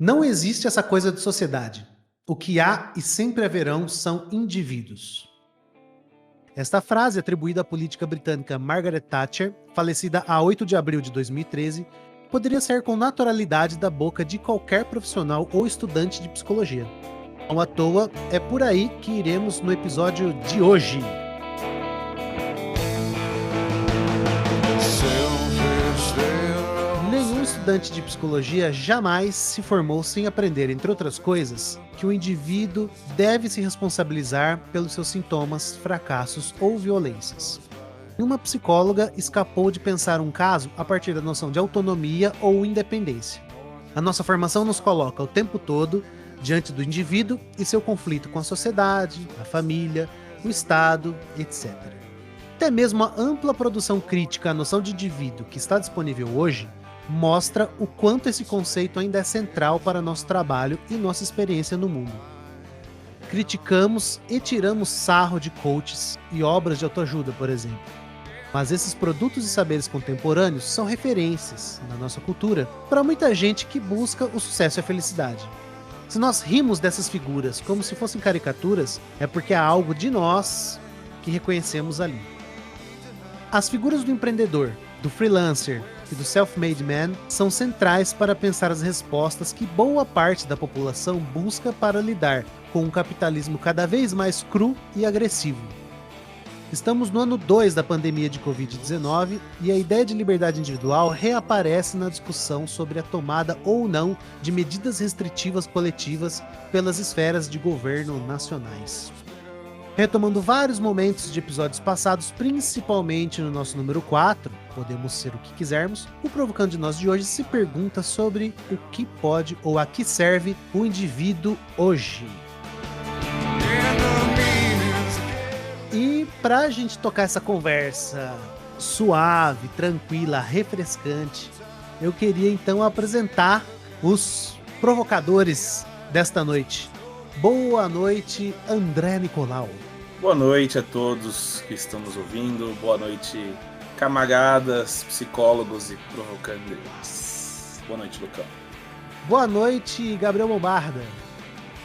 Não existe essa coisa de sociedade. O que há e sempre haverão são indivíduos. Esta frase, atribuída à política britânica Margaret Thatcher, falecida a 8 de abril de 2013, poderia sair com naturalidade da boca de qualquer profissional ou estudante de psicologia. Não à toa, é por aí que iremos no episódio de hoje. Nenhum estudante de psicologia jamais se formou sem aprender, entre outras coisas, que o indivíduo deve se responsabilizar pelos seus sintomas, fracassos ou violências. Nenhuma psicóloga escapou de pensar um caso a partir da noção de autonomia ou independência. A nossa formação nos coloca o tempo todo diante do indivíduo e seu conflito com a sociedade, a família, o Estado, etc. Até mesmo a ampla produção crítica à noção de indivíduo que está disponível hoje mostra o quanto esse conceito ainda é central para nosso trabalho e nossa experiência no mundo. Criticamos e tiramos sarro de coaches e obras de autoajuda, por exemplo. Mas esses produtos e saberes contemporâneos são referências, na nossa cultura, para muita gente que busca o sucesso e a felicidade. Se nós rimos dessas figuras como se fossem caricaturas, é porque há algo de nós que reconhecemos ali. As figuras do empreendedor, do freelancer e do self-made man são centrais para pensar as respostas que boa parte da população busca para lidar com um capitalismo cada vez mais cru e agressivo. Estamos no ano 2 da pandemia de Covid-19 e a ideia de liberdade individual reaparece na discussão sobre a tomada ou não de medidas restritivas coletivas pelas esferas de governo nacionais. Retomando vários momentos de episódios passados, principalmente no nosso número 4, Podemos Ser o que Quisermos, o Provocando de Nós de hoje se pergunta sobre o que pode ou a que serve o indivíduo hoje. E pra gente tocar essa conversa suave, tranquila, refrescante, eu queria então apresentar os provocadores desta noite. Boa noite, André Nicolau. Boa noite a todos que estão nos ouvindo. Boa noite, camaradas, psicólogos e provocadores. Boa noite, Lucão. Boa noite, Gabriel Bombarda.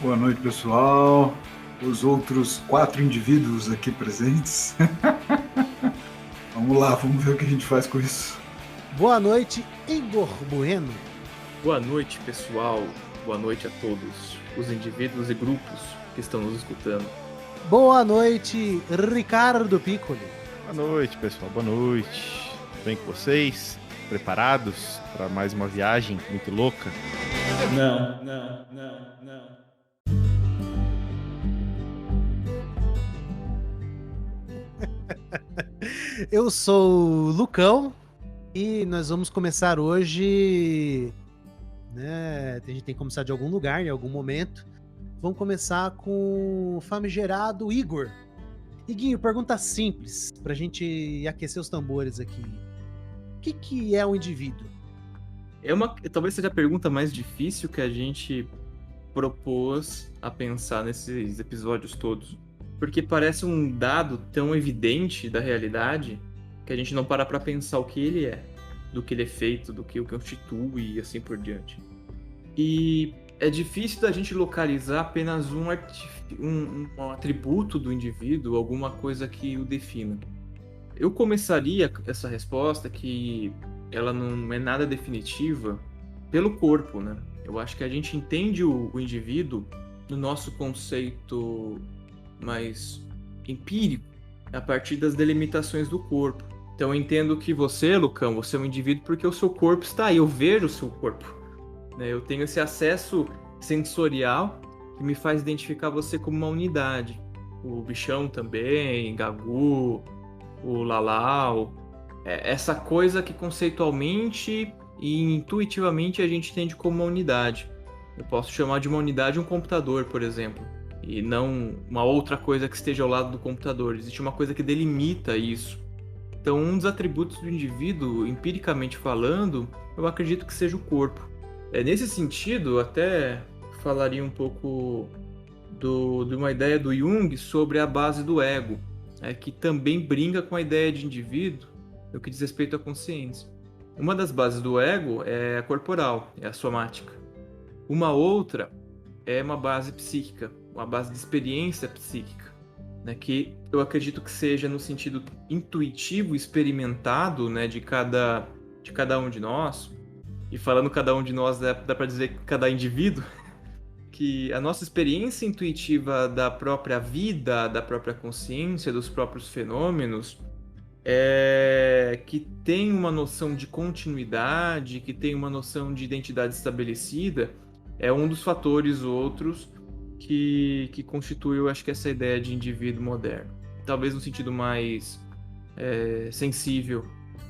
Boa noite, pessoal. Os outros 4 indivíduos aqui presentes. Vamos lá, vamos ver o que a gente faz com isso. Boa noite, Igor Bueno. Boa noite, pessoal. Boa noite a todos os indivíduos e grupos que estão nos escutando. Boa noite, Ricardo Piccoli. Boa noite, pessoal. Boa noite. Tudo bem com vocês? Preparados para mais uma viagem muito louca? Não. Eu sou o Lucão e nós vamos começar hoje, né? A gente tem que começar de algum lugar, em algum momento. Vamos começar com o famigerado Igor. Iguinho, pergunta simples, pra gente aquecer os tambores aqui. O que é um indivíduo? Talvez seja a pergunta mais difícil que a gente propôs a pensar nesses episódios todos. Porque parece um dado tão evidente da realidade que a gente não para pra pensar o que ele é, do que ele é feito, do que o constitui e assim por diante. E é difícil da gente localizar apenas um atributo do indivíduo, alguma coisa que o defina. Eu começaria essa resposta, que ela não é nada definitiva, pelo corpo, né? Eu acho que a gente entende o indivíduo no nosso conceito mais empírico, a partir das delimitações do corpo. Então eu entendo que você, Lucão, você é um indivíduo porque o seu corpo está aí, eu vejo o seu corpo. Eu tenho esse acesso sensorial que me faz identificar você como uma unidade. O bichão também, Gagu, o Lalau. Essa coisa que conceitualmente e intuitivamente a gente entende como uma unidade. Eu posso chamar de uma unidade um computador, por exemplo, e não uma outra coisa que esteja ao lado do computador. Existe uma coisa que delimita isso. Então, um dos atributos do indivíduo, empiricamente falando, eu acredito que seja o corpo. Nesse sentido, até falaria um pouco de uma ideia do Jung sobre a base do ego, que também brinca com a ideia de indivíduo no que diz respeito à consciência. Uma das bases do ego é a corporal, é a somática. Uma outra é uma base psíquica, uma base de experiência psíquica, né, que eu acredito que seja no sentido intuitivo, experimentado, né, de cada um de nós. E falando cada um de nós, dá para dizer que cada indivíduo, que a nossa experiência intuitiva da própria vida, da própria consciência, dos próprios fenômenos, que tem uma noção de continuidade, que tem uma noção de identidade estabelecida, é um dos fatores outros que constitui, eu acho que essa ideia de indivíduo moderno. Talvez no sentido mais sensível,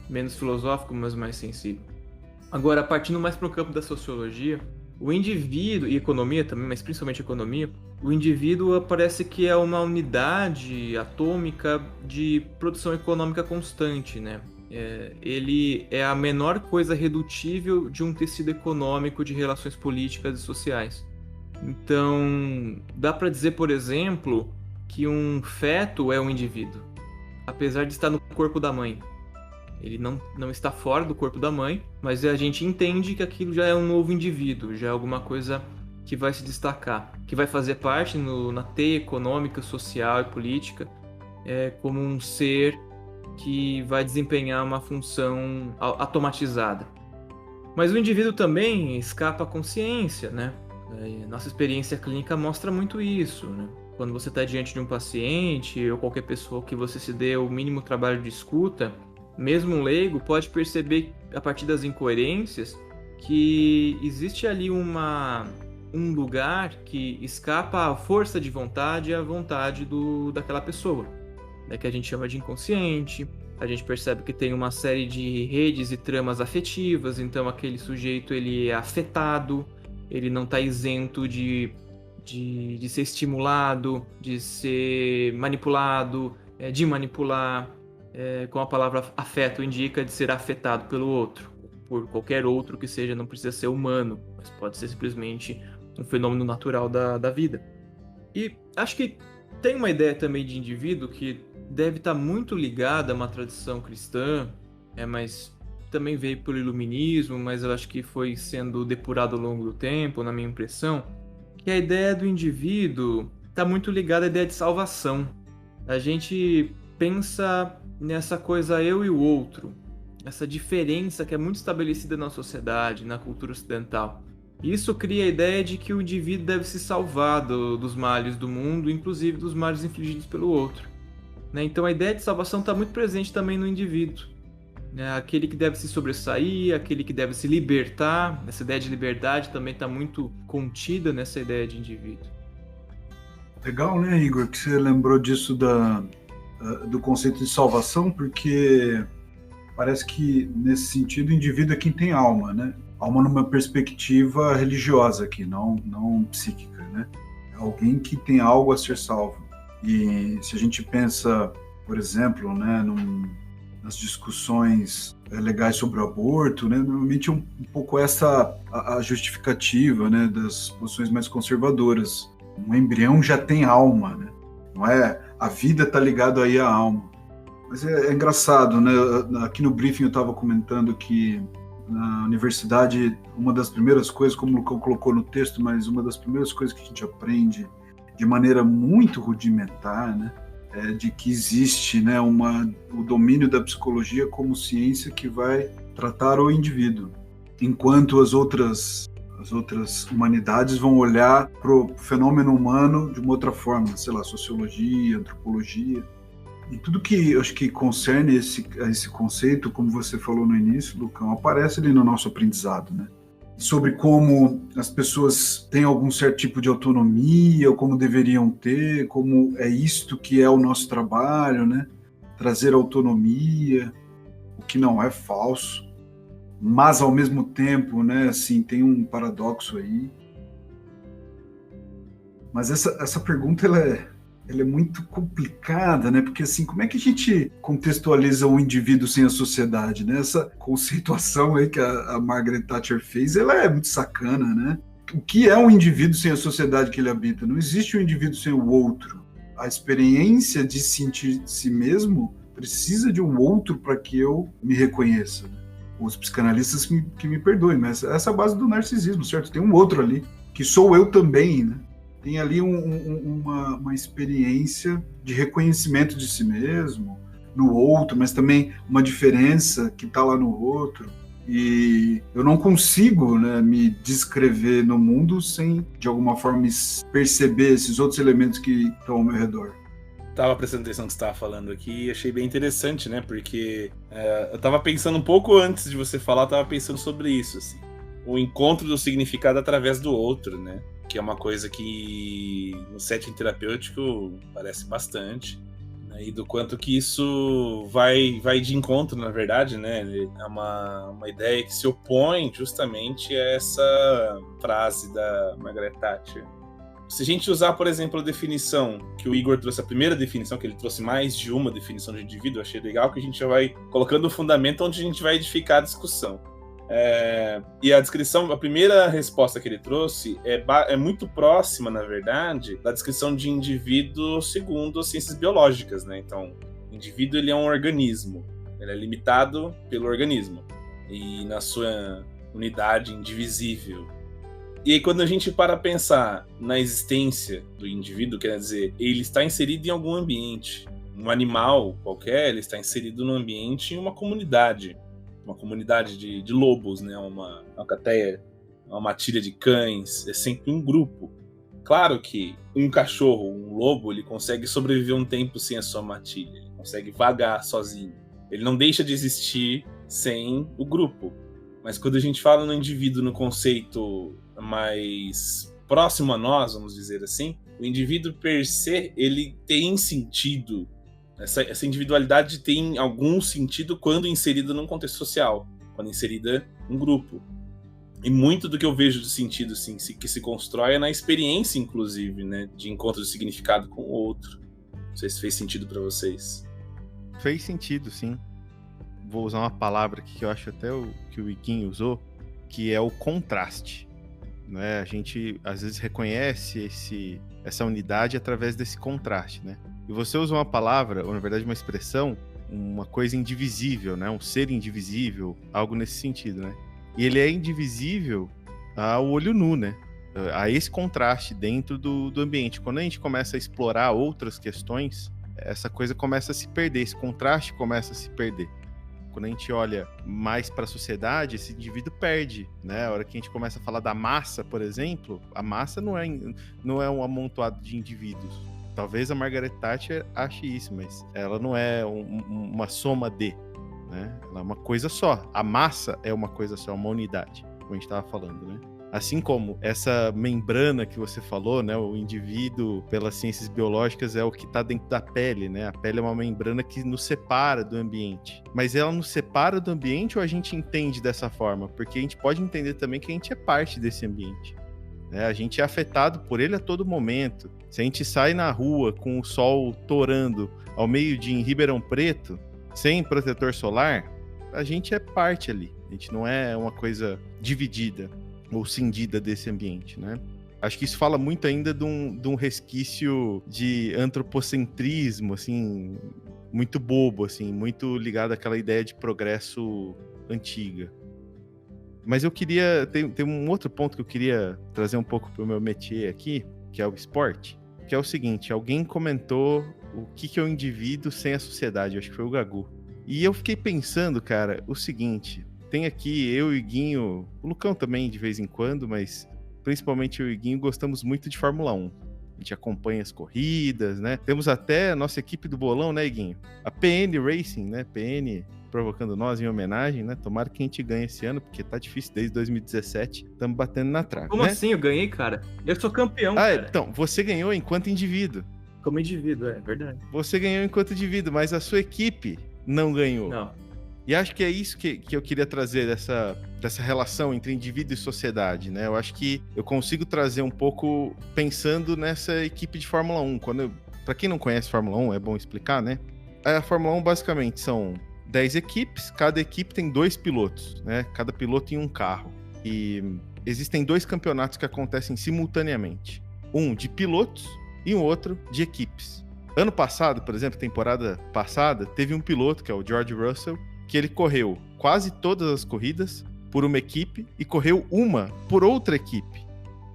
menos filosófico, mas mais sensível. Agora, partindo mais para o campo da sociologia, o indivíduo, e economia também, mas principalmente economia, o indivíduo parece que é uma unidade atômica de produção econômica constante, né? Ele é a menor coisa redutível de um tecido econômico de relações políticas e sociais. Então, dá para dizer, por exemplo, que um feto é um indivíduo, apesar de estar no corpo da mãe. Ele não está fora do corpo da mãe, mas a gente entende que aquilo já é um novo indivíduo, já é alguma coisa que vai se destacar, que vai fazer parte na teia econômica, social e política, como um ser que vai desempenhar uma função automatizada. Mas o indivíduo também escapa à consciência, né? Nossa experiência clínica mostra muito isso, né? Quando você está diante de um paciente ou qualquer pessoa que você se dê o mínimo trabalho de escuta, mesmo um leigo pode perceber, a partir das incoerências, que existe ali um lugar que escapa à força de vontade e à vontade daquela pessoa, né, que a gente chama de inconsciente. A gente percebe que tem uma série de redes e tramas afetivas, então aquele sujeito ele é afetado, ele não está isento de ser estimulado, de ser manipulado, de manipular. Como a palavra afeto indica, de ser afetado pelo outro, por qualquer outro que seja, não precisa ser humano, mas pode ser simplesmente um fenômeno natural da vida. E acho que tem uma ideia também de indivíduo que deve estar muito ligada a uma tradição cristã, mas também veio pelo iluminismo, mas eu acho que foi sendo depurado ao longo do tempo, na minha impressão, que a ideia do indivíduo está muito ligada à ideia de salvação. A gente pensa nessa coisa eu e o outro, essa diferença que é muito estabelecida na sociedade, na cultura ocidental. Isso cria a ideia de que o indivíduo deve se salvar dos males do mundo, inclusive dos males infligidos pelo outro, né? Então a ideia de salvação está muito presente também no indivíduo, né? Aquele que deve se sobressair, aquele que deve se libertar. Essa ideia de liberdade também está muito contida nessa ideia de indivíduo. Legal, né, Igor, que você lembrou disso do conceito de salvação, porque parece que, nesse sentido, o indivíduo é quem tem alma, né? Alma numa perspectiva religiosa aqui, não psíquica, né? É alguém que tem algo a ser salvo. E se a gente pensa, por exemplo, né, nas discussões legais sobre o aborto, né, normalmente um pouco essa a justificativa, né, das posições mais conservadoras. Um embrião já tem alma, né? Não é? A vida está ligada aí à alma. Mas é engraçado, né? Aqui no briefing eu estava comentando que na universidade, uma das primeiras coisas, como o Lucão colocou no texto, mas uma das primeiras coisas que a gente aprende de maneira muito rudimentar, né, é de que existe, né, o domínio da psicologia como ciência que vai tratar o indivíduo, enquanto as outras humanidades vão olhar para o fenômeno humano de uma outra forma, sei lá, sociologia, antropologia. E tudo que eu acho que concerne esse conceito, como você falou no início, Lucão, aparece ali no nosso aprendizado, né? Sobre como as pessoas têm algum certo tipo de autonomia, ou como deveriam ter, como é isto que é o nosso trabalho, né? Trazer autonomia, o que não é falso, mas ao mesmo tempo, né, assim, tem um paradoxo aí. Mas essa pergunta, ela é muito complicada, né? Porque, assim, como é que a gente contextualiza um indivíduo sem a sociedade, né? Essa conceituação aí que a Margaret Thatcher fez, ela é muito sacana, né? O que é um indivíduo sem a sociedade que ele habita? Não existe um indivíduo sem o outro. A experiência de sentir si mesmo precisa de um outro para que eu me reconheça. os psicanalistas que me perdoem, mas essa é a base do narcisismo, certo? Tem um outro ali, que sou eu também, né? Tem ali uma experiência de reconhecimento de si mesmo, no outro, mas também uma diferença que está lá no outro. E eu não consigo, né, me descrever no mundo sem, de alguma forma, perceber esses outros elementos que estão ao meu redor. Tava prestando atenção no que você estava falando aqui e achei bem interessante, né? Porque eu tava pensando um pouco antes de você falar, eu tava pensando sobre isso, assim. O encontro do significado através do outro, né? Que é uma coisa que no setting terapêutico parece bastante. E do quanto que isso vai de encontro, na verdade, né? É uma ideia que se opõe justamente a essa frase da Margaret Thatcher. Se a gente usar, por exemplo, a definição que o Igor trouxe, a primeira definição, que ele trouxe mais de uma definição de indivíduo, eu achei legal que a gente já vai colocando o fundamento onde a gente vai edificar a discussão. E a descrição, a primeira resposta que ele trouxe é muito próxima, na verdade, da descrição de indivíduo segundo as ciências biológicas, né? Então, o indivíduo ele é um organismo, ele é limitado pelo organismo e na sua unidade indivisível. E aí, quando a gente para pensar na existência do indivíduo, quer dizer, ele está inserido em algum ambiente. Um animal qualquer, ele está inserido num ambiente, em uma comunidade de lobos, né? Uma alcateia, uma matilha de cães, é sempre um grupo. Claro que um cachorro, um lobo, ele consegue sobreviver um tempo sem a sua matilha, ele consegue vagar sozinho. Ele não deixa de existir sem o grupo. Mas quando a gente fala no indivíduo no conceito mais próximo a nós, vamos dizer assim, o indivíduo per se, ele tem sentido. Essa individualidade tem algum sentido quando inserida num contexto social, quando inserida num grupo. E muito do que eu vejo de sentido assim, que se constrói é na experiência, inclusive, né, de encontro de significado com o outro. Não sei se fez sentido para vocês. Fez sentido, sim. Vou usar uma palavra aqui que eu acho até que o Iguinho usou, que é o contraste. Né? A gente, às vezes, reconhece essa unidade através desse contraste, né? E você usa uma palavra, ou na verdade uma expressão, uma coisa indivisível, né? Um ser indivisível, algo nesse sentido, né? E ele é indivisível ao olho nu, né? A esse contraste dentro do ambiente. Quando a gente começa a explorar outras questões, essa coisa começa a se perder, esse contraste começa a se perder. Quando a gente olha mais para a sociedade, esse indivíduo perde, né? A hora que a gente começa a falar da massa, por exemplo, a massa não é um amontoado de indivíduos. Talvez a Margaret Thatcher ache isso, mas ela não é uma soma de, né? Ela é uma coisa só. A massa é uma coisa só, uma unidade, como a gente estava falando, né? Assim como essa membrana que você falou, né? O indivíduo, pelas ciências biológicas, é o que está dentro da pele, né? A pele é uma membrana que nos separa do ambiente. Mas ela nos separa do ambiente ou a gente entende dessa forma? Porque a gente pode entender também que a gente é parte desse ambiente. A gente é afetado por ele a todo momento. Se a gente sai na rua com o sol torando ao meio-dia em Ribeirão Preto, sem protetor solar, a gente é parte ali. A gente não é uma coisa dividida ou cindida desse ambiente, né? Acho que isso fala muito ainda de um resquício de antropocentrismo, assim, muito bobo, assim, muito ligado àquela ideia de progresso antiga. Mas eu queria... Tem um outro ponto que eu queria trazer um pouco para o meu métier aqui, que é o esporte, que é o seguinte: alguém comentou o que é o indivíduo sem a sociedade, eu acho que foi o Gagu. E eu fiquei pensando, cara, o seguinte: tem aqui eu e o Guinho, o Lucão também de vez em quando, mas principalmente eu e o Guinho gostamos muito de Fórmula 1. A gente acompanha as corridas, né? Temos até a nossa equipe do bolão, né, Guinho? A PN Racing, né? PN provocando nós em homenagem, né? Tomara que a gente ganhe esse ano, porque tá difícil desde 2017. Estamos batendo na trave. Como né? assim? Eu ganhei, cara? Eu sou campeão, cara. Então, você ganhou enquanto indivíduo. Como indivíduo, é verdade. Você ganhou enquanto indivíduo, mas a sua equipe não ganhou. Não. E acho que é isso que eu queria trazer dessa relação entre indivíduo e sociedade, né? Eu acho que eu consigo trazer um pouco pensando nessa equipe de Fórmula 1. Para quem não conhece Fórmula 1, é bom explicar, né? A Fórmula 1 basicamente são 10 equipes, cada equipe tem 2 pilotos, né? Cada piloto em um carro. E existem 2 campeonatos que acontecem simultaneamente. Um de pilotos e um outro de equipes. Ano passado, por exemplo, temporada passada, teve um piloto, que é o George Russell, que ele correu quase todas as corridas por uma equipe e correu uma por outra equipe.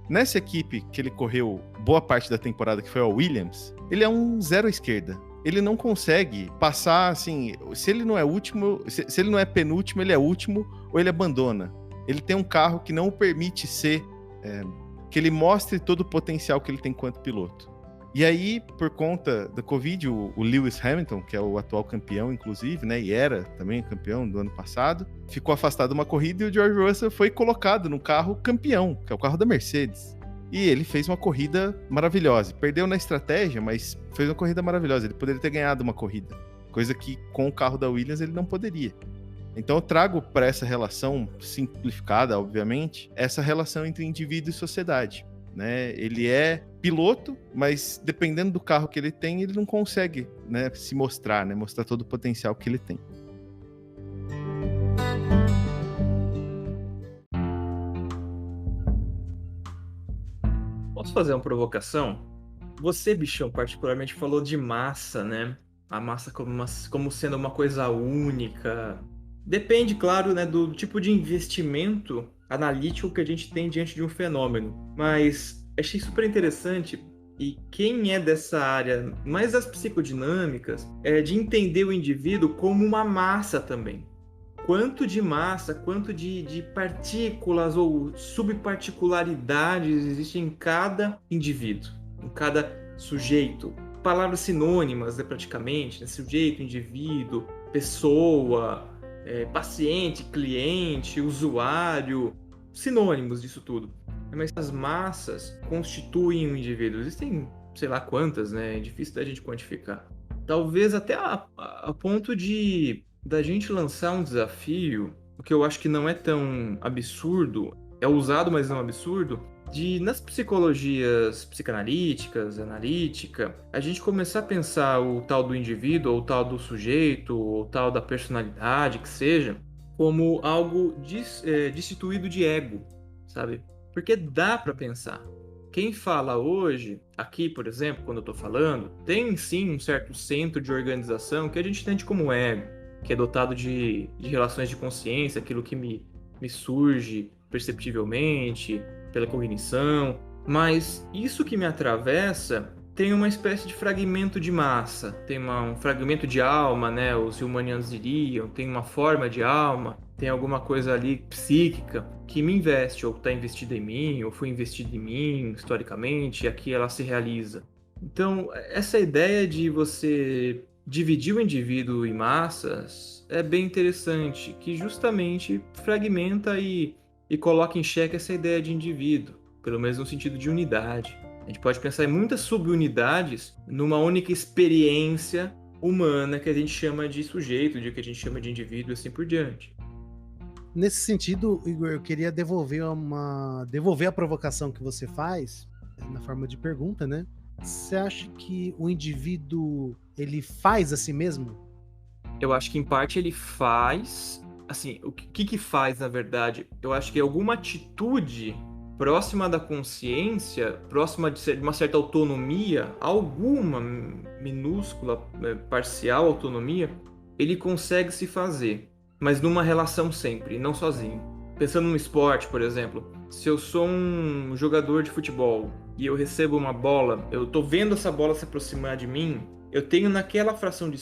Nessa equipe que ele correu boa parte da temporada, que foi a Williams, ele é um zero à esquerda. Ele não consegue passar, assim, se ele não é último, se ele não é penúltimo, ele é último ou ele abandona. Ele tem um carro que não o permite ser, que ele mostre todo o potencial que ele tem enquanto piloto. E aí, por conta da Covid, o Lewis Hamilton, que é o atual campeão, inclusive, né, e era também campeão do ano passado, ficou afastado uma corrida e o George Russell foi colocado no carro campeão, que é o carro da Mercedes. E ele fez uma corrida maravilhosa. Perdeu na estratégia, mas fez uma corrida maravilhosa. Ele poderia ter ganhado uma corrida, coisa que com o carro da Williams ele não poderia. Então eu trago para essa relação simplificada, obviamente, essa relação entre indivíduo e sociedade. Né? Ele é piloto, mas dependendo do carro que ele tem, ele não consegue, né, se mostrar, né, mostrar todo o potencial que ele tem. Posso fazer uma provocação? Você, bichão, particularmente falou de massa, né? A massa como sendo uma coisa única. Depende, claro, né, do tipo de investimento analítico que a gente tem diante de um fenômeno. Mas achei super interessante, e quem é dessa área, mais das psicodinâmicas, é de entender o indivíduo como uma massa também. Quanto de massa, quanto de partículas ou subparticularidades existem em cada indivíduo, em cada sujeito. Palavras sinônimas, né, praticamente, né? Sujeito, indivíduo, pessoa, paciente, cliente, usuário, sinônimos disso tudo. Mas as massas constituem um indivíduo. Existem, sei lá quantas, né? É difícil da gente quantificar. Talvez até a ponto da gente lançar um desafio, o que eu acho que não é tão absurdo, é usado, mas não absurdo, nas psicologias psicanalíticas, analítica, a gente começar a pensar o tal do indivíduo, ou o tal do sujeito, ou o tal da personalidade, que seja, como algo destituído de ego, sabe? Porque dá para pensar. Quem fala hoje, aqui, por exemplo, quando eu estou falando, tem sim um certo centro de organização que a gente entende como ego, que é dotado de relações de consciência, aquilo que me surge perceptivelmente, pela cognição, mas isso que me atravessa tem uma espécie de fragmento de massa, tem um fragmento de alma, né? Os humanianos diriam, tem uma forma de alma, tem alguma coisa ali psíquica que me investe, ou está investida em mim, ou foi investida em mim historicamente, e aqui ela se realiza. Então, essa ideia de você dividir o indivíduo em massas é bem interessante, que justamente fragmenta e coloca em xeque essa ideia de indivíduo, pelo menos no sentido de unidade. A gente pode pensar em muitas subunidades numa única experiência humana que a gente chama de sujeito, que a gente chama de indivíduo e assim por diante. Nesse sentido, Igor, eu queria devolver a provocação que você faz na forma de pergunta, né? Você acha que o indivíduo, ele faz a si mesmo? Eu acho que em parte ele faz. Assim, o que faz, na verdade? Eu acho que alguma atitude próxima da consciência, próxima de uma certa autonomia, alguma minúscula, parcial autonomia, ele consegue se fazer, mas numa relação sempre, não sozinho. Pensando no esporte, por exemplo, se eu sou um jogador de futebol e eu recebo uma bola, eu tô vendo essa bola se aproximar de mim, eu tenho naquela fração de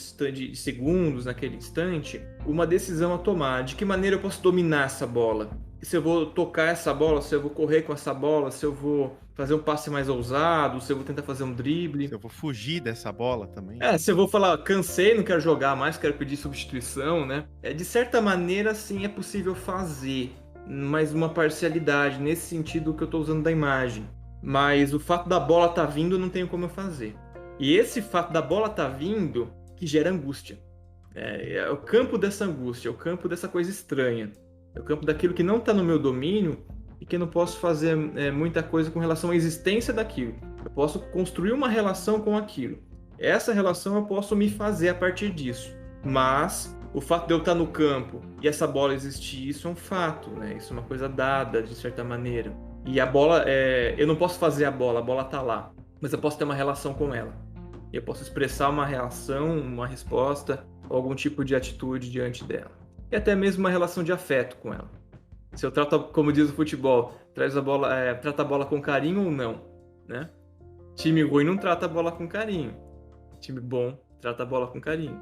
segundos, naquele instante, uma decisão a tomar. De que maneira eu posso dominar essa bola? Se eu vou tocar essa bola, se eu vou correr com essa bola, se eu vou fazer um passe mais ousado, se eu vou tentar fazer um drible. Se eu vou fugir dessa bola também. Se eu vou falar, cansei, não quero jogar mais, quero pedir substituição, né? De certa maneira, sim, é possível fazer, mas uma parcialidade, nesse sentido que eu estou usando da imagem. Mas o fato da bola estar vindo, não tenho como eu fazer. E esse fato da bola estar vindo que gera angústia. É o campo dessa angústia, é o campo dessa coisa estranha. É o campo daquilo que não está no meu domínio e que eu não posso fazer muita coisa com relação à existência daquilo. Eu posso construir uma relação com aquilo. Essa relação eu posso me fazer a partir disso. Mas o fato de eu estar no campo e essa bola existir, isso é um fato, né? Isso é uma coisa dada, de certa maneira. E a bola, eu não posso fazer a bola está lá. Mas eu posso ter uma relação com ela. Eu posso expressar uma reação, uma resposta, ou algum tipo de atitude diante dela. e até mesmo uma relação de afeto com ela. Se eu trato, como diz o futebol, trata a bola com carinho ou não, né? Time ruim não trata a bola com carinho. Time bom trata a bola com carinho.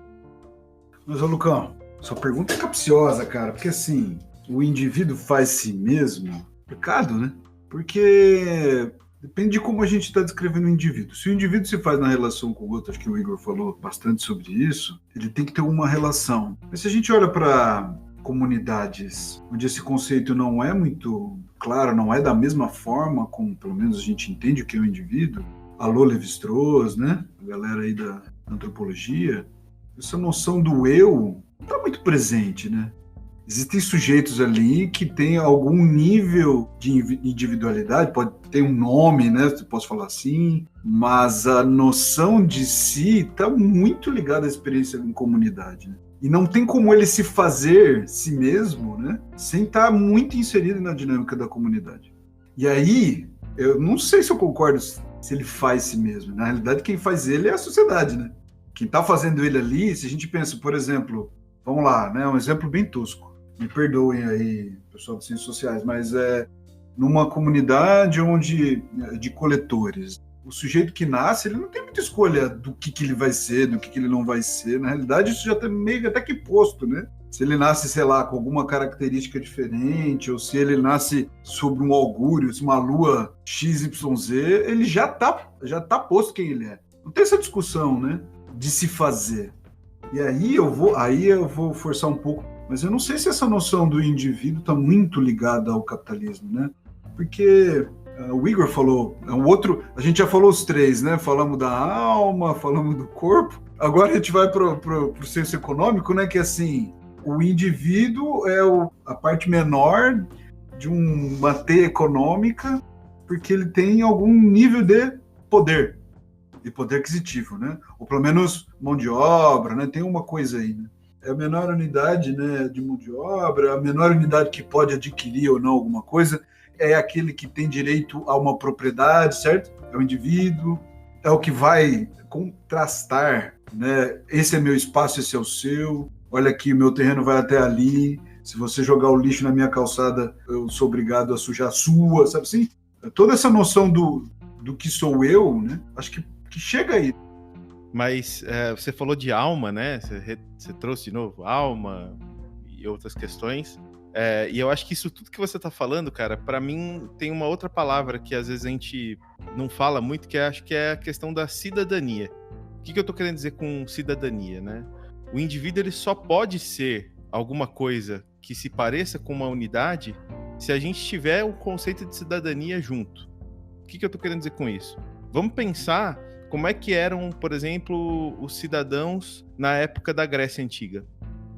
Mas, ô Lucão, sua pergunta é capciosa, cara, porque assim, o indivíduo faz si mesmo, complicado, né? Porque depende de como a gente está descrevendo o indivíduo. Se o indivíduo se faz na relação com o outro, acho que o Igor falou bastante sobre isso, ele tem que ter uma relação. Mas se a gente olha para comunidades onde esse conceito não é muito claro, não é da mesma forma como pelo menos a gente entende o que é o indivíduo, alô Lévi-Strauss, né? A galera aí da antropologia, essa noção do eu não está muito presente, né? Existem sujeitos ali que têm algum nível de individualidade, pode ter um nome, né? Posso falar assim, mas a noção de si está muito ligada à experiência em comunidade, né? E não tem como ele se fazer si mesmo, né? Sem estar muito inserido na dinâmica da comunidade. E aí, eu não sei se eu concordo se ele faz si mesmo. Na realidade, quem faz ele é a sociedade, né? Quem está fazendo ele ali, se a gente pensa, por exemplo, vamos lá, né? Um exemplo bem tosco. Me perdoem aí, pessoal de ciências sociais, mas é numa comunidade de coletores. O sujeito que nasce, ele não tem muita escolha do que ele vai ser, do que ele não vai ser. Na realidade, isso já está meio até que posto, né? Se ele nasce, sei lá, com alguma característica diferente, ou se ele nasce sobre um augúrio, uma lua XYZ, ele já tá posto quem ele é. Não tem essa discussão, né? De se fazer. E aí eu vou forçar um pouco, mas eu não sei se essa noção do indivíduo está muito ligada ao capitalismo, né? Porque o Igor falou, a gente já falou os três, né? Falamos da alma, falamos do corpo. Agora a gente vai pro senso econômico, né? Que assim, o indivíduo é a parte menor de uma teia econômica, porque ele tem algum nível de poder aquisitivo, né? Ou pelo menos mão de obra, né? Tem uma coisa aí, né? É a menor unidade, né, de mão de obra, a menor unidade que pode adquirir ou não alguma coisa, é aquele que tem direito a uma propriedade, certo? É o indivíduo, é o que vai contrastar, né? Esse é meu espaço, esse é o seu, olha aqui, meu terreno vai até ali, se você jogar o lixo na minha calçada, eu sou obrigado a sujar a sua, sabe assim? Toda essa noção do que sou eu, né? Acho que chega aí. Mas você falou de alma, né? Você trouxe de novo alma e outras questões. E eu acho que isso tudo que você tá falando, cara, para mim tem uma outra palavra que às vezes a gente não fala muito, que acho que é a questão da cidadania. O que eu tô querendo dizer com cidadania, né? O indivíduo ele só pode ser alguma coisa que se pareça com uma unidade se a gente tiver o conceito de cidadania junto. O que eu tô querendo dizer com isso? Vamos pensar como é que eram, por exemplo, os cidadãos na época da Grécia Antiga.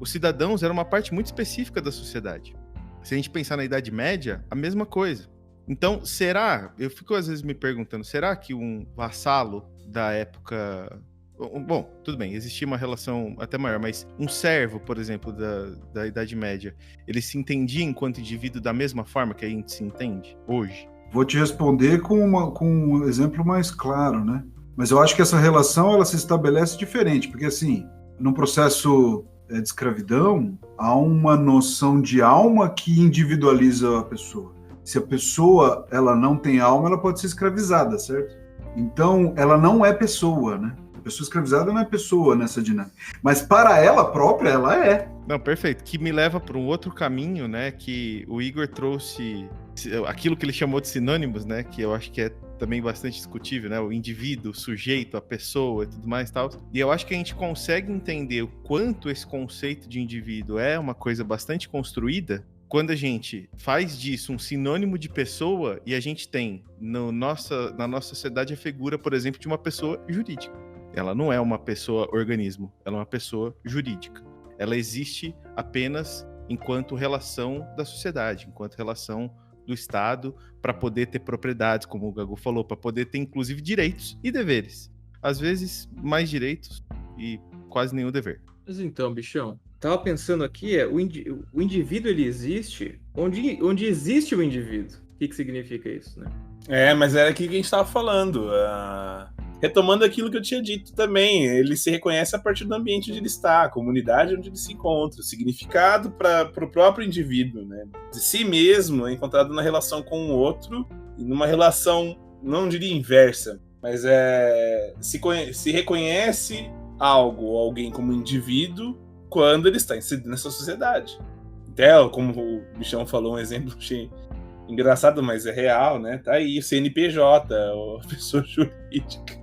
Os cidadãos eram uma parte muito específica da sociedade. Se a gente pensar na Idade Média, a mesma coisa. Então, eu fico às vezes me perguntando, será que um vassalo da época... Bom, tudo bem, existia uma relação até maior, mas um servo, por exemplo, da Idade Média, ele se entendia enquanto indivíduo da mesma forma que a gente se entende hoje? Vou te responder com um exemplo mais claro, né? Mas eu acho que essa relação ela se estabelece diferente, porque assim, no processo de escravidão, há uma noção de alma que individualiza a pessoa. Se a pessoa ela não tem alma, ela pode ser escravizada, certo? Então, ela não é pessoa, né? A pessoa escravizada não é pessoa nessa dinâmica. Mas para ela própria, ela é. Não, perfeito. Que me leva para um outro caminho, né? Que o Igor trouxe aquilo que ele chamou de sinônimos, né? Que eu acho que é também bastante discutível, né? O indivíduo, o sujeito, a pessoa e tudo mais e tal. E eu acho que a gente consegue entender o quanto esse conceito de indivíduo é uma coisa bastante construída quando a gente faz disso um sinônimo de pessoa e a gente tem na nossa sociedade a figura, por exemplo, de uma pessoa jurídica. Ela não é uma pessoa organismo, ela é uma pessoa jurídica. Ela existe apenas enquanto relação da sociedade, enquanto relação do Estado, para poder ter propriedades, como o Gago falou, para poder ter inclusive direitos e deveres. Às vezes mais direitos e quase nenhum dever. Mas então, bichão, tava pensando aqui, o indivíduo ele existe onde existe o indivíduo. O que significa isso, né? Mas era aqui que a gente tava falando. retomando aquilo que eu tinha dito também, ele se reconhece a partir do ambiente onde ele está, a comunidade onde ele se encontra, o significado para o próprio indivíduo, né? De si mesmo é encontrado na relação com o outro, e numa relação, não diria inversa, mas se reconhece algo ou alguém como indivíduo quando ele está inserido nessa sociedade. Até, como o Bichão falou, um exemplo achei engraçado, mas é real, né? Tá aí, o CNPJ, a pessoa jurídica.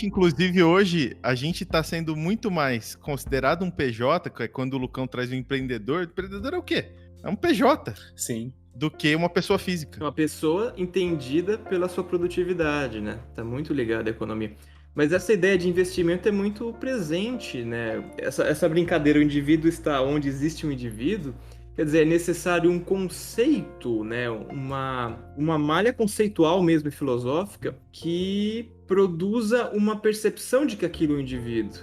Inclusive hoje, a gente tá sendo muito mais considerado um PJ, que é quando o Lucão traz um empreendedor. Empreendedor é o quê? É um PJ. Sim. Do que uma pessoa física. Uma pessoa entendida pela sua produtividade, né? Tá muito ligado à economia. Mas essa ideia de investimento é muito presente, né? Essa brincadeira, o indivíduo está onde existe um indivíduo, quer dizer, é necessário um conceito, né? Uma malha conceitual mesmo e filosófica que produza uma percepção de que aquilo é um indivíduo,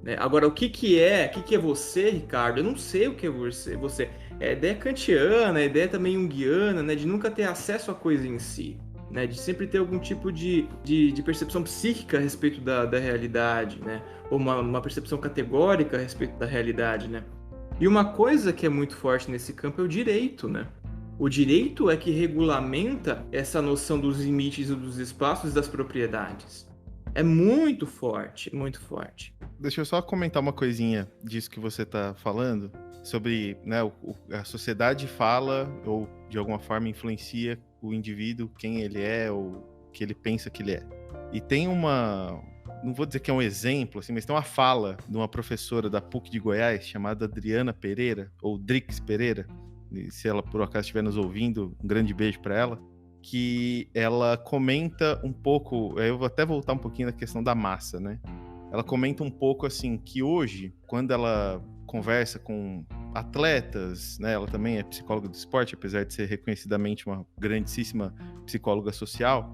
né? Agora, o que é você, Ricardo? Eu não sei o que é você. É ideia kantiana, é ideia também junguiana, né? De nunca ter acesso à coisa em si. Né, de sempre ter algum tipo de percepção psíquica a respeito da realidade, né? Ou uma percepção categórica a respeito da realidade, né? E uma coisa que é muito forte nesse campo é o direito, né? O direito é que regulamenta essa noção dos limites e dos espaços das propriedades. É muito forte, muito forte. Deixa eu só comentar uma coisinha disso que você está falando, sobre, né, a sociedade fala, ou de alguma forma influencia o indivíduo, quem ele é, ou o que ele pensa que ele é. E tem não vou dizer que é um exemplo, assim, mas tem uma fala de uma professora da PUC de Goiás, chamada Adriana Pereira, ou Drix Pereira, e se ela por acaso estiver nos ouvindo, um grande beijo para ela, que ela comenta um pouco, eu vou até voltar um pouquinho na questão da massa, né? Ela comenta um pouco, assim, que hoje, quando ela conversa com atletas, né? Ela também é psicóloga do esporte, apesar de ser reconhecidamente uma grandíssima psicóloga social.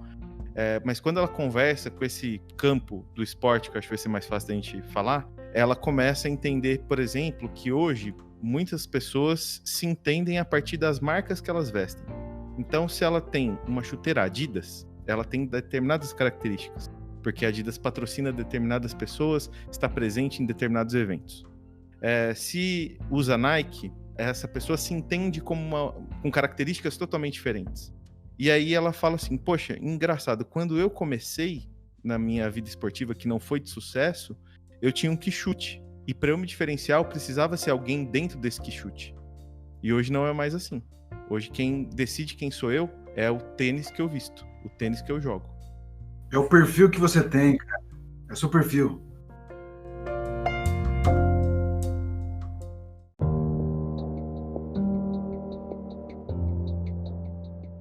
Mas quando ela conversa com esse campo do esporte, que eu acho que vai ser mais fácil da gente falar, ela começa a entender, por exemplo, que hoje muitas pessoas se entendem a partir das marcas que elas vestem. Então, se ela tem uma chuteira Adidas, ela tem determinadas características, porque a Adidas patrocina determinadas pessoas, está presente em determinados eventos. Se usa Nike, essa pessoa se entende com características totalmente diferentes. E aí ela fala assim, poxa, engraçado, quando eu comecei na minha vida esportiva, que não foi de sucesso, eu tinha um quichute. E para eu me diferenciar, eu precisava ser alguém dentro desse quichute. E hoje não é mais assim. Hoje quem decide quem sou eu é o tênis que eu visto, o tênis que eu jogo. É o perfil que você tem, cara. É o seu perfil.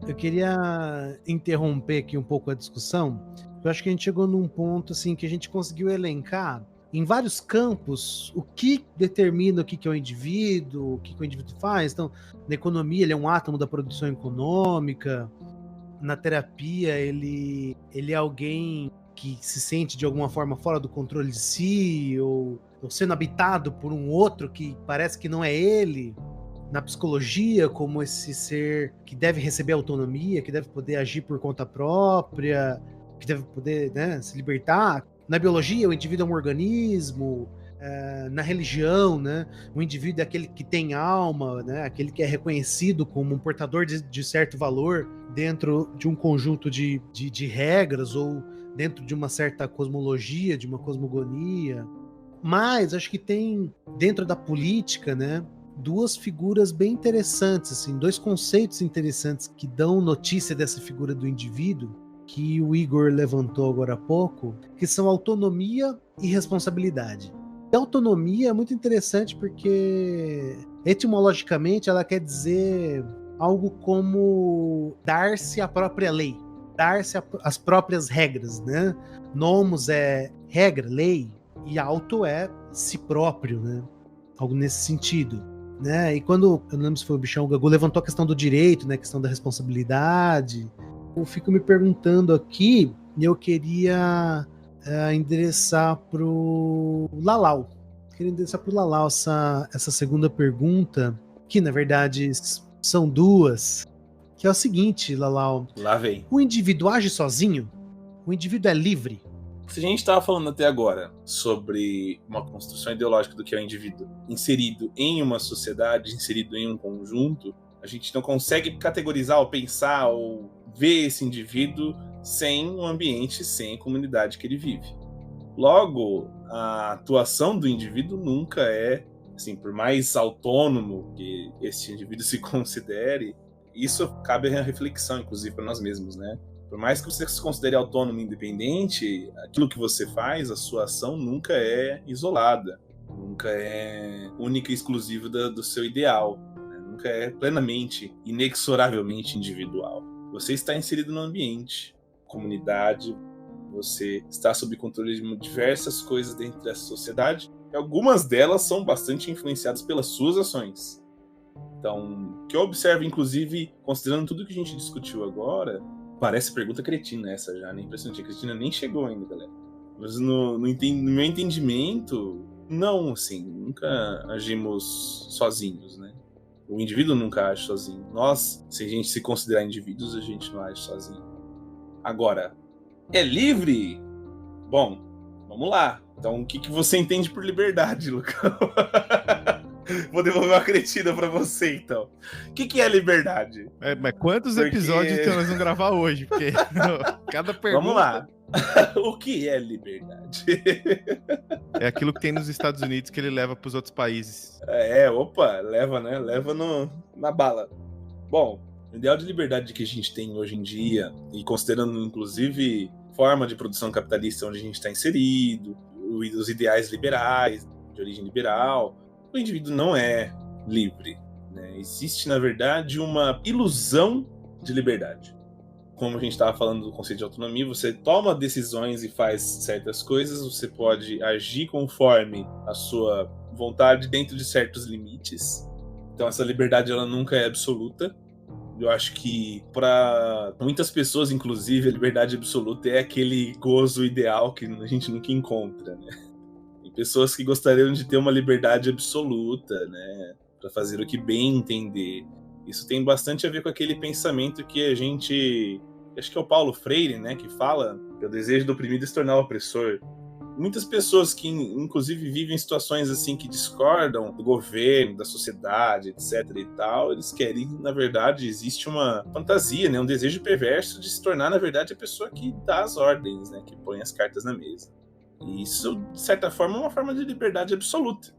Eu queria interromper aqui um pouco a discussão. Eu acho que a gente chegou num ponto assim que a gente conseguiu elencar em vários campos o que determina o que é o indivíduo, o que o indivíduo faz. Então, na economia, ele é um átomo da produção econômica. Na terapia, ele é alguém que se sente de alguma forma fora do controle de si, ou sendo habitado por um outro que parece que não é ele. Na psicologia, como esse ser que deve receber autonomia, que deve poder agir por conta própria, que deve poder, né, se libertar. Na biologia, o indivíduo é um organismo. Na religião, né, o indivíduo é aquele que tem alma, né, aquele que é reconhecido como um portador de certo valor dentro de um conjunto de regras ou dentro de uma certa cosmologia, de uma cosmogonia. Mas acho que tem, dentro da política, né, duas figuras bem interessantes, assim, dois conceitos interessantes que dão notícia dessa figura do indivíduo, que o Igor levantou agora há pouco, que são autonomia e responsabilidade. A autonomia é muito interessante porque, etimologicamente, ela quer dizer algo como dar-se a própria lei, dar-se as próprias regras, né? Nomos é regra, lei, e auto é si próprio, né? Algo nesse sentido, né? E quando, eu não lembro se foi o Bichão, o Gagu levantou a questão do direito, né? A questão da responsabilidade. Eu fico me perguntando aqui, e eu queria endereçar pro Lalau. Queria endereçar pro Lalau essa segunda pergunta, que na verdade são duas, que é o seguinte, Lalau. Lá vem. O indivíduo age sozinho? O indivíduo é livre? Se a gente estava falando até agora sobre uma construção ideológica do que é o indivíduo inserido em uma sociedade, inserido em um conjunto, a gente não consegue categorizar ou pensar ou ver esse indivíduo sem um ambiente, sem a comunidade que ele vive. Logo, a atuação do indivíduo nunca é, assim, por mais autônomo que esse indivíduo se considere, isso cabe a reflexão, inclusive, para nós mesmos, né? Por mais que você se considere autônomo e independente, aquilo que você faz, a sua ação, nunca é isolada, nunca é única e exclusiva do seu ideal, né? Nunca é plenamente, inexoravelmente individual. Você está inserido no ambiente, comunidade, você está sob controle de diversas coisas dentro dessa sociedade, e algumas delas são bastante influenciadas pelas suas ações. Então, que eu observo, inclusive, considerando tudo que a gente discutiu agora, parece pergunta cretina essa já, né? Impressionante. A Cristina nem chegou ainda, galera. Mas no meu entendimento, não, assim, nunca agimos sozinhos, né? O indivíduo nunca age sozinho. Nós, se a gente se considerar indivíduos, a gente não age sozinho. Agora, é livre? Bom, vamos lá. Então, o que você entende por liberdade, Lucão? Vou devolver uma cretina pra você, então. O que é liberdade? Mas quantos episódios que nós vamos gravar hoje? Porque cada pergunta... Vamos lá. O que é liberdade? É aquilo que tem nos Estados Unidos que ele leva pros outros países. Opa, leva, né? Leva na bala. Bom, o ideal de liberdade que a gente tem hoje em dia, e considerando, inclusive, forma de produção capitalista onde a gente está inserido, os ideais liberais, de origem liberal, o indivíduo não é livre, né? Existe, na verdade, uma ilusão de liberdade. Como a gente estava falando do conceito de autonomia, você toma decisões e faz certas coisas, você pode agir conforme a sua vontade dentro de certos limites. Então essa liberdade ela nunca é absoluta. Eu acho que para muitas pessoas, inclusive, a liberdade absoluta é aquele gozo ideal que a gente nunca encontra, né? Pessoas que gostariam de ter uma liberdade absoluta, né, para fazer o que bem entender. Isso tem bastante a ver com aquele pensamento que a gente... Acho que é o Paulo Freire, né, que fala que o desejo do oprimido é se tornar opressor. Muitas pessoas que, inclusive, vivem situações assim que discordam do governo, da sociedade, etc. e tal, eles querem, na verdade, existe uma fantasia, né, um desejo perverso de se tornar, na verdade, a pessoa que dá as ordens, né, que põe as cartas na mesa. E isso, de certa forma, é uma forma de liberdade absoluta.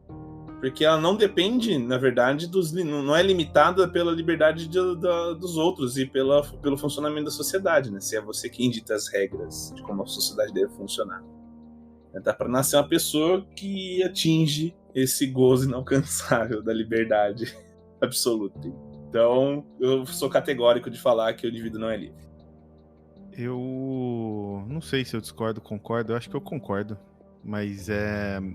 Porque ela não depende, na verdade, não é limitada pela liberdade dos outros e pelo funcionamento da sociedade, né? Se é você quem dita as regras de como a sociedade deve funcionar. Dá para nascer uma pessoa que atinge esse gozo inalcançável da liberdade absoluta. Então, eu sou categórico de falar que o indivíduo não é livre. Eu não sei se eu discordo, concordo. Eu acho que eu concordo. Mas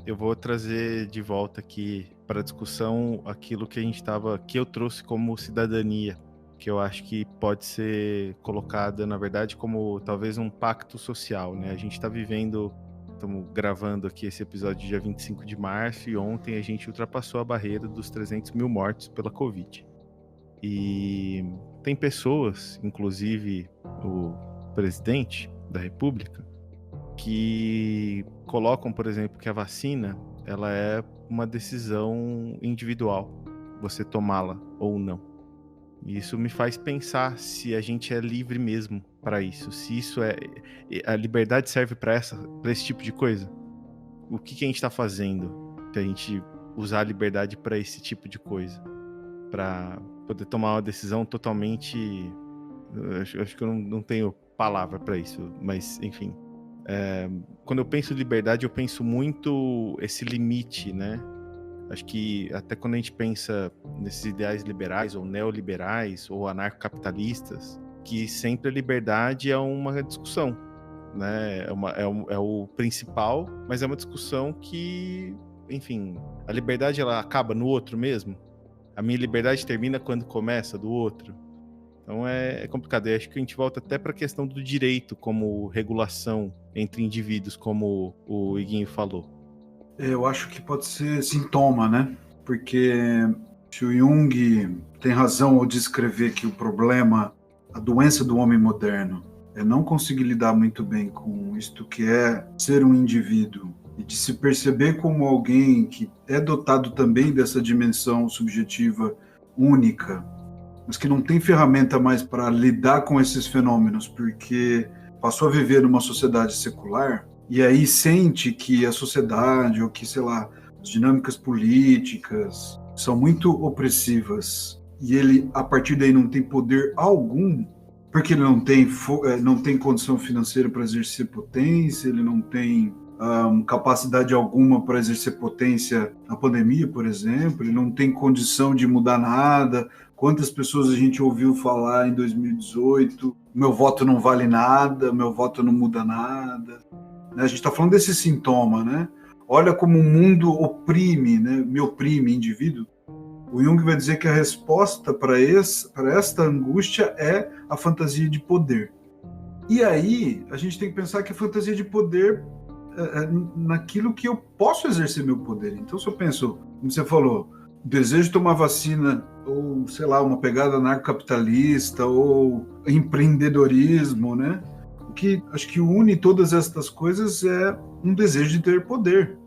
eu vou trazer de volta aqui para a discussão aquilo que que eu trouxe como cidadania, que eu acho que pode ser colocada, na verdade, como talvez um pacto social, né? A gente está estamos gravando aqui esse episódio dia 25 de março e ontem a gente ultrapassou a barreira dos 300 mil mortos pela Covid. E tem pessoas, inclusive o presidente da República, que colocam, por exemplo, que a vacina ela é uma decisão individual, você tomá-la ou não. E isso me faz pensar se a gente é livre mesmo para isso, se isso a liberdade serve para esse tipo de coisa. O que a gente está fazendo se a gente usar a liberdade para esse tipo de coisa, para poder tomar uma decisão totalmente... Acho que eu não tenho palavra para isso, mas enfim. Quando eu penso em liberdade, eu penso muito esse limite, né? Acho que até quando a gente pensa nesses ideais liberais ou neoliberais ou anarcocapitalistas, que sempre a liberdade é uma discussão, né? É o principal, mas é uma discussão que, enfim, a liberdade ela acaba no outro mesmo. A minha liberdade termina quando começa do outro. Então é complicado. Eu acho que a gente volta até para a questão do direito como regulação entre indivíduos, como o Iguinho falou. Eu acho que pode ser sintoma, né? Porque se o Jung tem razão ao descrever que o problema, a doença do homem moderno, não conseguir lidar muito bem com isto que é ser um indivíduo e de se perceber como alguém que é dotado também dessa dimensão subjetiva única, mas que não tem ferramenta mais para lidar com esses fenômenos, porque passou a viver numa sociedade secular, e aí sente que a sociedade, ou que, sei lá, as dinâmicas políticas são muito opressivas, e ele, a partir daí, não tem poder algum, porque ele não tem condição financeira para exercer potência, ele não tem capacidade alguma para exercer potência na pandemia, por exemplo, ele não tem condição de mudar nada. Quantas pessoas a gente ouviu falar em 2018, meu voto não vale nada, meu voto não muda nada. A gente está falando desse sintoma, né? Olha como o mundo oprime, né? Me oprime, indivíduo. O Jung vai dizer que a resposta para esta angústia é a fantasia de poder. E aí, a gente tem que pensar que a fantasia de poder naquilo que eu posso exercer meu poder. Então, se eu penso, como você falou, desejo tomar vacina, ou, sei lá, uma pegada anarcocapitalista, ou empreendedorismo, né? O que acho que une todas estas coisas é um desejo de ter poder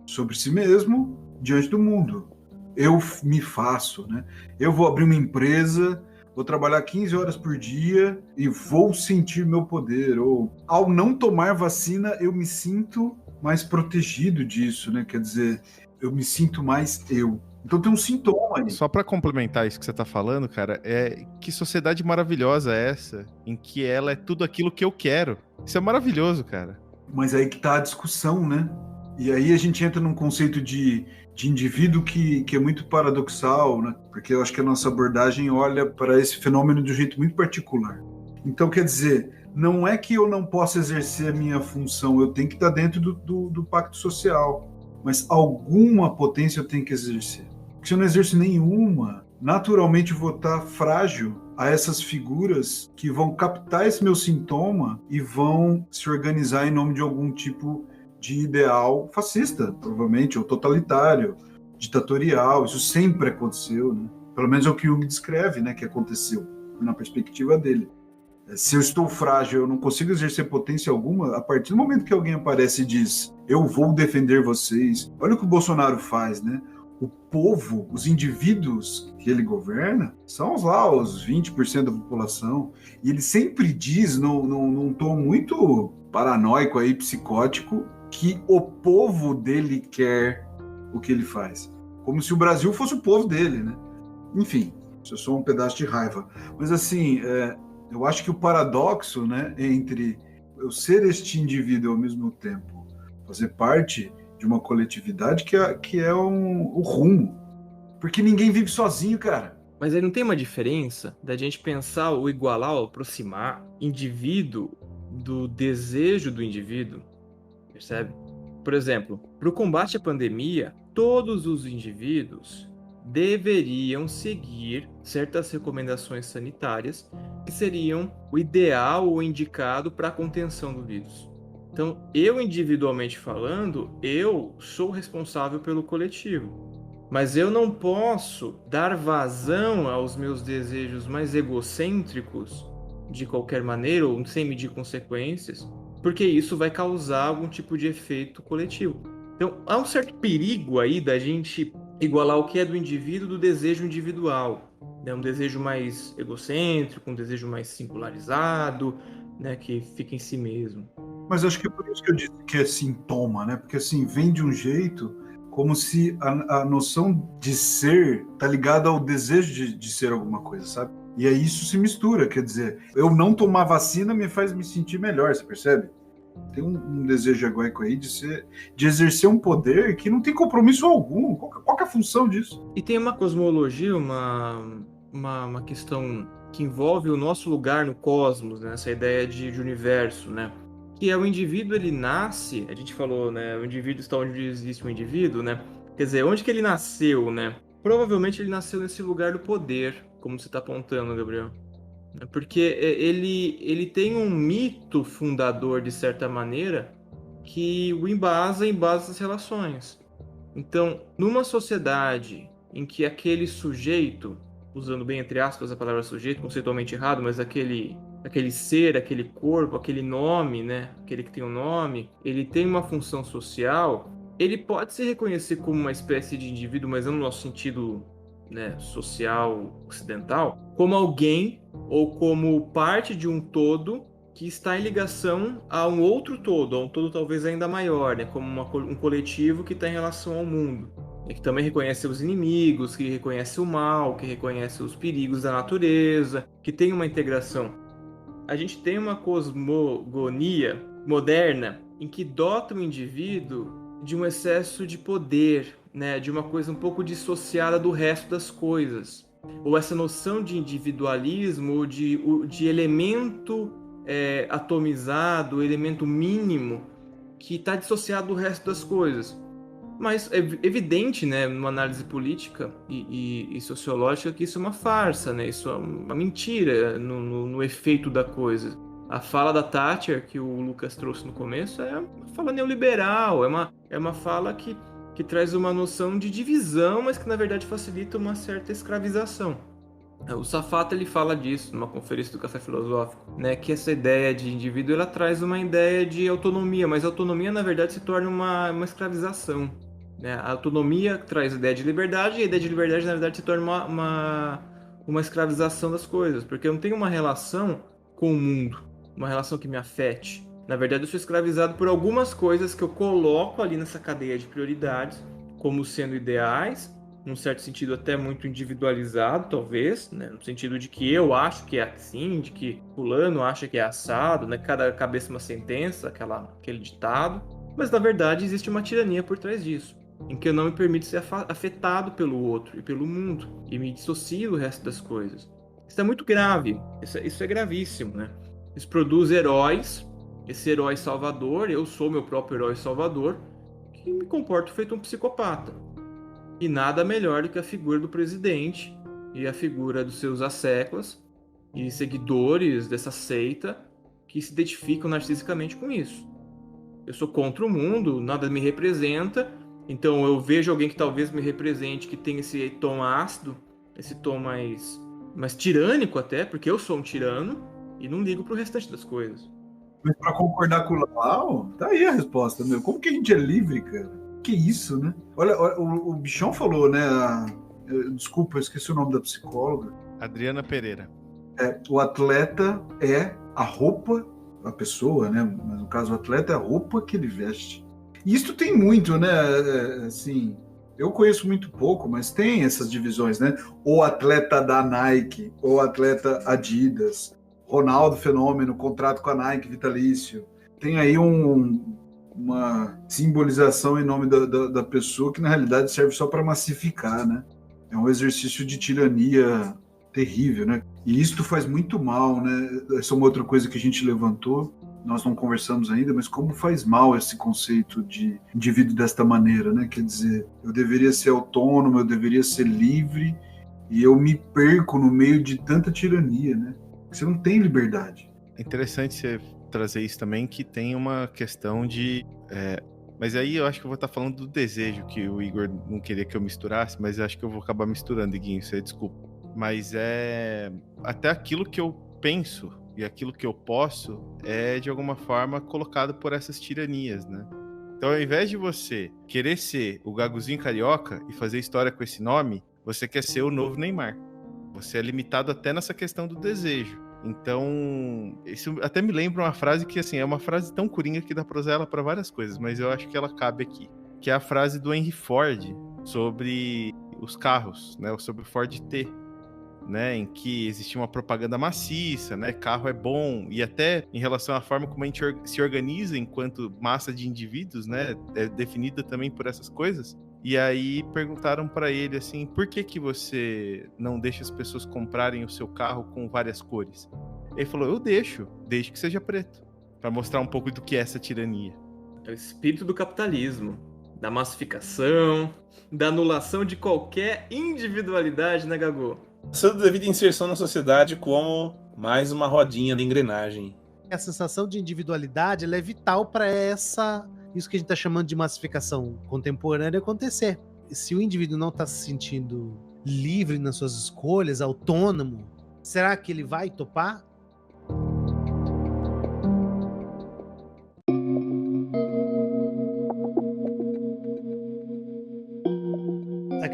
sobre si mesmo, diante do mundo. Eu me faço, né? Eu vou abrir uma empresa, vou trabalhar 15 horas por dia e vou sentir meu poder. Ou, ao não tomar vacina, eu me sinto mais protegido disso, né? Quer dizer, eu me sinto mais eu. Então tem um sintoma aí. Só pra complementar isso que você tá falando, cara, que sociedade maravilhosa é essa, em que ela é tudo aquilo que eu quero. Isso é maravilhoso, cara. Mas aí que tá a discussão, né? E aí a gente entra num conceito de indivíduo que é muito paradoxal, né? Porque eu acho que a nossa abordagem olha para esse fenômeno de um jeito muito particular. Então, quer dizer, não é que eu não possa exercer a minha função, eu tenho que estar dentro do pacto social, mas alguma potência eu tenho que exercer. Porque se eu não exerço nenhuma, naturalmente eu vou estar frágil a essas figuras que vão captar esse meu sintoma e vão se organizar em nome de algum tipo de ideal fascista, provavelmente, ou totalitário, ditatorial. Isso sempre aconteceu, né? Pelo menos é o que Jung descreve, né, que aconteceu, na perspectiva dele. Se eu estou frágil, eu não consigo exercer potência alguma, a partir do momento que alguém aparece e diz, eu vou defender vocês. Olha o que o Bolsonaro faz, né? O povo, os indivíduos que ele governa, são os 20% da população. E ele sempre diz, num tom muito paranoico aí, psicótico, que o povo dele quer o que ele faz. Como se o Brasil fosse o povo dele, né? Enfim, isso é só um pedaço de raiva. Mas assim, eu acho que o paradoxo, né, entre eu ser este indivíduo ao mesmo tempo fazer parte de uma coletividade que é o rumo. Porque ninguém vive sozinho, cara. Mas aí não tem uma diferença da gente pensar ou igualar ou aproximar indivíduo do desejo do indivíduo? Percebe? Por exemplo, para o combate à pandemia, todos os indivíduos deveriam seguir certas recomendações sanitárias que seriam o ideal ou indicado para a contenção do vírus. Então, eu individualmente falando, eu sou responsável pelo coletivo. Mas eu não posso dar vazão aos meus desejos mais egocêntricos de qualquer maneira ou sem medir consequências, porque isso vai causar algum tipo de efeito coletivo. Então, há um certo perigo aí da gente igualar o que é do indivíduo do desejo individual. Um desejo mais egocêntrico, um desejo mais singularizado, né, que fica em si mesmo. Mas acho que é por isso que eu disse que é sintoma, né? Porque assim, vem de um jeito como se a noção de ser tá ligada ao desejo de ser alguma coisa, sabe? E aí isso se mistura, quer dizer, eu não tomar vacina me faz me sentir melhor, você percebe? Tem um desejo egóico aí de exercer um poder que não tem compromisso algum. Qual que é a função disso? E tem uma cosmologia, uma questão que envolve o nosso lugar no cosmos, né? Essa ideia de universo, né? Que é o indivíduo, ele nasce, a gente falou, né? O indivíduo está onde existe um indivíduo, né? Quer dizer, onde que ele nasceu, né? Provavelmente ele nasceu nesse lugar do poder, como você está apontando, Gabriel. Porque ele tem um mito fundador, de certa maneira, que o embasa essas relações. Então, numa sociedade em que aquele sujeito, usando bem entre aspas a palavra sujeito, conceitualmente errado, mas aquele aquele ser, aquele corpo, aquele nome, né? Aquele que tem um nome, ele tem uma função social, ele pode se reconhecer como uma espécie de indivíduo, mas não no nosso sentido, né, social ocidental, como alguém ou como parte de um todo que está em ligação a um outro todo, a um todo talvez ainda maior, né, como um coletivo que está em relação ao mundo, que também reconhece os inimigos, que reconhece o mal, que reconhece os perigos da natureza, que tem uma integração. A gente tem uma cosmogonia moderna em que dota o indivíduo de um excesso de poder, né, de uma coisa um pouco dissociada do resto das coisas. Ou essa noção de individualismo, ou de elemento atomizado, elemento mínimo, que está dissociado do resto das coisas. Mas é evidente, né, numa análise política e sociológica, que isso é uma farsa, né? Isso é uma mentira no efeito da coisa. A fala da Thatcher, que o Lucas trouxe no começo, é uma fala neoliberal, é uma fala que traz uma noção de divisão, mas que na verdade facilita uma certa escravização. O Safato ele fala disso numa conferência do Café Filosófico, né? Que essa ideia de indivíduo ela traz uma ideia de autonomia, mas a autonomia na verdade se torna uma escravização. Né? A autonomia traz a ideia de liberdade e a ideia de liberdade na verdade se torna uma escravização das coisas, porque eu não tenho uma relação com o mundo, uma relação que me afete. Na verdade eu sou escravizado por algumas coisas que eu coloco ali nessa cadeia de prioridades como sendo ideais, num certo sentido até muito individualizado, talvez, né? No sentido de que eu acho que é assim, de que fulano acha que é assado, né? Cada cabeça uma sentença, aquele ditado. Mas, na verdade, existe uma tirania por trás disso, em que eu não me permito ser afetado pelo outro e pelo mundo, e me dissocio do resto das coisas. Isso é muito grave, isso é gravíssimo, né? Isso produz heróis, esse herói salvador, eu sou meu próprio herói salvador, que me comporto feito um psicopata. E nada melhor do que a figura do presidente e a figura dos seus asseclas e seguidores dessa seita que se identificam narcisicamente com isso. Eu sou contra o mundo, nada me representa, então eu vejo alguém que talvez me represente, que tem esse tom ácido, esse tom mais tirânico até, porque eu sou um tirano e não ligo pro restante das coisas. Mas para concordar com o Lau, tá aí a resposta, meu. Como que a gente é livre, cara? Que isso, né? Olha, o Bichão falou, né? Desculpa, eu esqueci o nome da psicóloga. Adriana Pereira. O atleta é a roupa, a pessoa, né? Mas no caso, o atleta é a roupa que ele veste. E isso tem muito, né? Assim, eu conheço muito pouco, mas tem essas divisões, né? O atleta da Nike, o atleta Adidas, Ronaldo Fenômeno, contrato com a Nike vitalício. Tem aí uma simbolização em nome da pessoa que na realidade serve só para massificar, né? É um exercício de tirania terrível, né? E isso faz muito mal, né? Essa é uma outra coisa que a gente levantou, nós não conversamos ainda, mas como faz mal esse conceito de indivíduo desta maneira, né? Quer dizer, eu deveria ser autônomo, eu deveria ser livre, e eu me perco no meio de tanta tirania, né? Você não tem liberdade. É interessante você trazer isso também, que tem uma questão de... mas aí eu acho que eu vou estar falando do desejo, que o Igor não queria que eu misturasse, mas eu acho que eu vou acabar misturando, Iguinho, você desculpa. Mas até aquilo que eu penso e aquilo que eu posso é, de alguma forma, colocado por essas tiranias, né? Então, ao invés de você querer ser o Gaguzinho Carioca e fazer história com esse nome, você quer ser o novo Neymar. Você é limitado até nessa questão do desejo. Então, isso até me lembra uma frase que, assim, é uma frase tão coringa que dá pra usar ela para várias coisas, mas eu acho que ela cabe aqui, que é a frase do Henry Ford sobre os carros, né, sobre o Ford T, né, em que existia uma propaganda maciça, né, carro é bom, e até em relação à forma como a gente se organiza enquanto massa de indivíduos, né, é definida também por essas coisas. E aí perguntaram para ele assim, por que você não deixa as pessoas comprarem o seu carro com várias cores? Ele falou, eu deixo, desde que seja preto, para mostrar um pouco do que é essa tirania. É o espírito do capitalismo, da massificação, da anulação de qualquer individualidade, né, Gago? Sendo devida inserção na sociedade como mais uma rodinha de engrenagem. A sensação de individualidade ela é vital para isso que a gente está chamando de massificação contemporânea acontecer. Se o indivíduo não está se sentindo livre nas suas escolhas, autônomo, será que ele vai topar?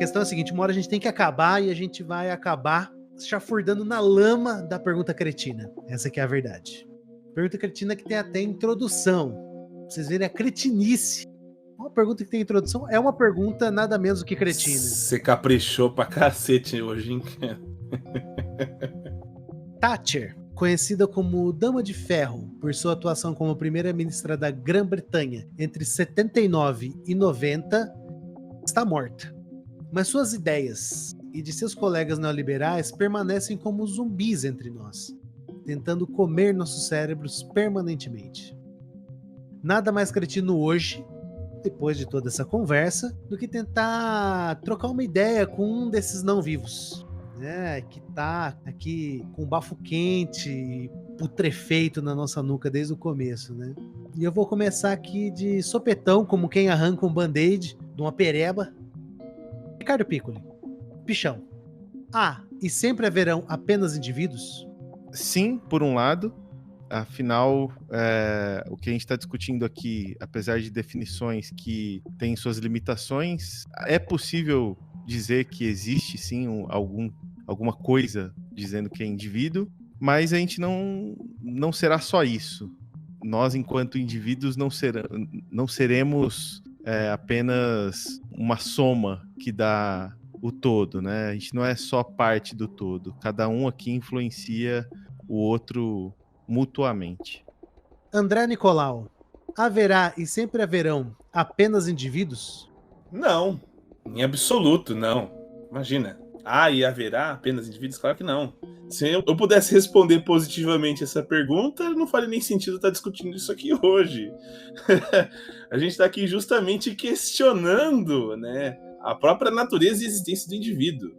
questão é a seguinte, uma hora a gente tem que acabar e a gente vai acabar chafurdando na lama da pergunta cretina. Essa que é a verdade. Pergunta cretina que tem até introdução. Pra vocês verem a cretinice. Uma pergunta que tem introdução é uma pergunta nada menos do que cretina. Você caprichou pra cacete hoje, hein? Thatcher, conhecida como Dama de Ferro por sua atuação como primeira-ministra da Grã-Bretanha entre 79 e 90, está morta. Mas suas ideias e de seus colegas neoliberais permanecem como zumbis entre nós, tentando comer nossos cérebros permanentemente. Nada mais cretino hoje, depois de toda essa conversa, do que tentar trocar uma ideia com um desses não-vivos, né, que tá aqui com bafo quente, putrefeito na nossa nuca desde o começo, né? E eu vou começar aqui de sopetão, como quem arranca um band-aid de uma pereba. Ricardo Piccoli, Pichão. E sempre haverão apenas indivíduos? Sim, por um lado. Afinal, o que a gente está discutindo aqui, apesar de definições que têm suas limitações, é possível dizer que existe sim alguma coisa dizendo que é indivíduo, mas a gente não será só isso. Nós, enquanto indivíduos, não seremos apenas uma soma que dá o todo, né? A gente não é só parte do todo. Cada um aqui influencia o outro mutuamente. André Nicolau, haverá e sempre haverão apenas indivíduos? Não, em absoluto não. Imagina. E haverá apenas indivíduos? Claro que não. Se eu pudesse responder positivamente essa pergunta, não faria nem sentido estar discutindo isso aqui hoje. A gente está aqui justamente questionando, né, a própria natureza e existência do indivíduo.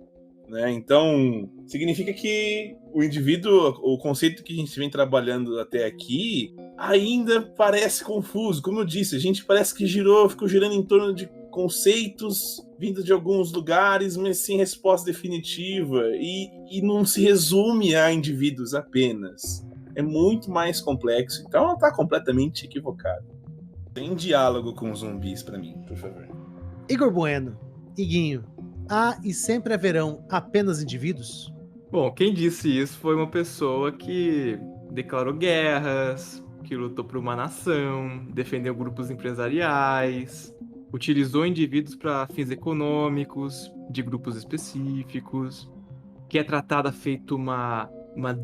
Né? Então, significa que o indivíduo, o conceito que a gente vem trabalhando até aqui, ainda parece confuso. Como eu disse, a gente parece que ficou girando em torno de conceitos vindos de alguns lugares, mas sem resposta definitiva, e não se resume a indivíduos apenas. É muito mais complexo, então ela está completamente equivocada. Tem diálogo com os zumbis para mim, por favor. Igor Bueno, Iguinho, e sempre haverão apenas indivíduos? Bom, quem disse isso foi uma pessoa que declarou guerras, que lutou por uma nação, defendeu grupos empresariais, utilizou indivíduos para fins econômicos, de grupos específicos, que é tratada feito uma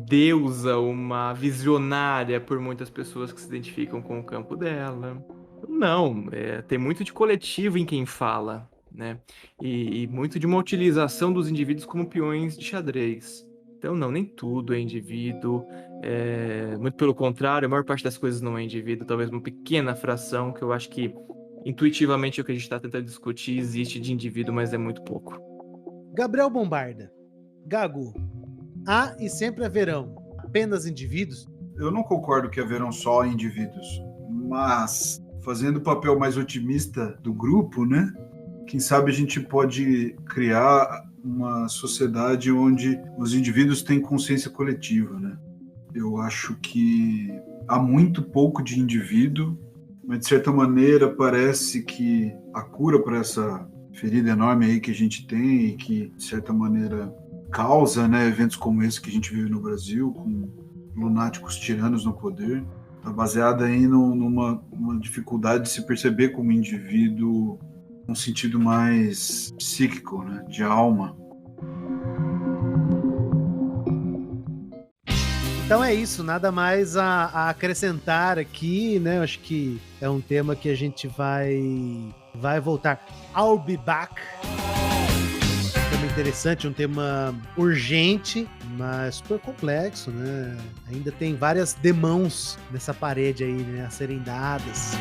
deusa, uma visionária por muitas pessoas que se identificam com o campo dela. Não, tem muito de coletivo em quem fala, né? E muito de uma utilização dos indivíduos como peões de xadrez. Então, não, nem tudo é indivíduo. Muito pelo contrário, a maior parte das coisas não é indivíduo, talvez uma pequena fração, que eu acho que intuitivamente o que a gente está tentando discutir existe de indivíduo, mas é muito pouco. Gabriel Bombarda, Gago, e sempre haverão apenas indivíduos? Eu não concordo que haverão só indivíduos, mas fazendo o papel mais otimista do grupo, né? Quem sabe a gente pode criar uma sociedade onde os indivíduos têm consciência coletiva, né? Eu acho que há muito pouco de indivíduo, mas de certa maneira parece que a cura para essa ferida enorme aí que a gente tem e que de certa maneira causa, né, eventos como esse que a gente vive no Brasil, com lunáticos tiranos no poder, está baseada aí numa dificuldade de se perceber como indivíduo num sentido mais psíquico, né, de alma. Então é isso, nada mais a acrescentar aqui, né? Eu acho que é um tema que a gente vai voltar. I'll be back. Um tema interessante, um tema urgente, mas super complexo, né? Ainda tem várias demãos nessa parede aí, né? A serem dadas.